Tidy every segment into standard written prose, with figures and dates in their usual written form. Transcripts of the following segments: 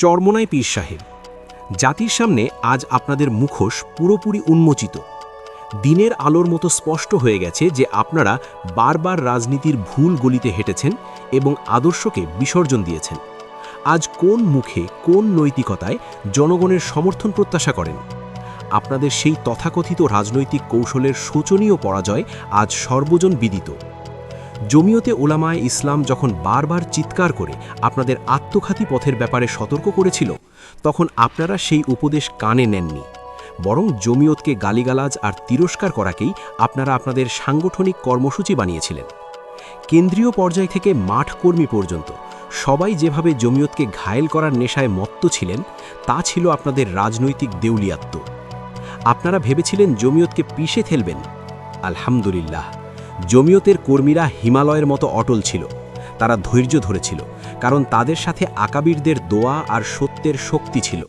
চরমোনাই পীর সাহেব, জাতির সামনে আজ আপনাদের মুখোশ পুরোপুরি উন্মোচিত। দিনের আলোর মতো স্পষ্ট হয়ে গেছে যে আপনারা বারবার রাজনীতির ভুল গলিতে হেঁটেছেন এবং আদর্শকে বিসর্জন দিয়েছেন। আজ কোন মুখে, কোন নৈতিকতায় জনগণের সমর্থন প্রত্যাশা করেন? আপনাদের সেই তথাকথিত রাজনৈতিক কৌশলের শোচনীয় পরাজয় আজ সর্বজন বিদিত। জমিয়তে উলামায়ে ইসলাম যখন বারবার চিৎকার করে আপনাদের আত্মঘাতী পথের ব্যাপারে সতর্ক করেছিল, তখন আপনারা সেই উপদেশ কানে নেননি, বরং জমিয়তকে গালিগালাজ আর তিরস্কার করাকেই আপনারা আপনাদের সাংগঠনিক কর্মসূচি বানিয়েছিলেন। কেন্দ্রীয় পর্যায় থেকে মাঠ কর্মী পর্যন্ত সবাই যেভাবে জমিয়তকে ঘায়েল করার নেশায় মত্ত ছিলেন, তা ছিল আপনাদের রাজনৈতিক দেউলিয়াত্ব। আপনারা ভেবেছিলেন জমিয়তকে পিষে ফেলবেন। আলহামদুলিল্লাহ, জমিয়তের কর্মীরা হিমালয়ের মতো অটল ছিল। তারা ধৈর্য ধরেছিল, কারণ তাদের সাথে আকাবিরদের দোয়া আর সত্যের শক্তি ছিল।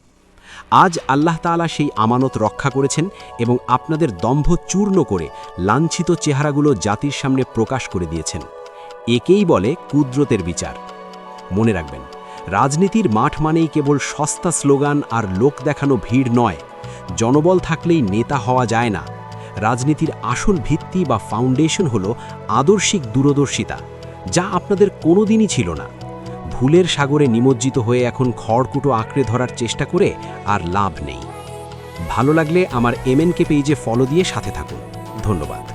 আজ আল্লাহ তাআলা সেই আমানত রক্ষা করেছেন এবং আপনাদের দম্ভ চূর্ণ করে লাঞ্ছিত চেহারাগুলো জাতির সামনে প্রকাশ করে দিয়েছেন। একেই বলে কুদরতের বিচার। মনে রাখবেন, রাজনীতির মাঠ মানেই কেবল সস্তা স্লোগান আর লোক দেখানো ভিড় নয়। জনবল থাকলেই নেতা হওয়া যায় না। রাজনীতির আসল ভিত্তি বা ফাউন্ডেশন হলো আদর্শিক দূরদর্শিতা, যা আপনাদের কোনোদিনই ছিল না। ভুলের সাগরে নিমজ্জিত হয়ে এখন খড়কুটো আঁকড়ে ধরার চেষ্টা করে আর লাভ নেই। ভালো লাগলে আমার MNK পেজে ফলো দিয়ে সাথে থাকুন। ধন্যবাদ।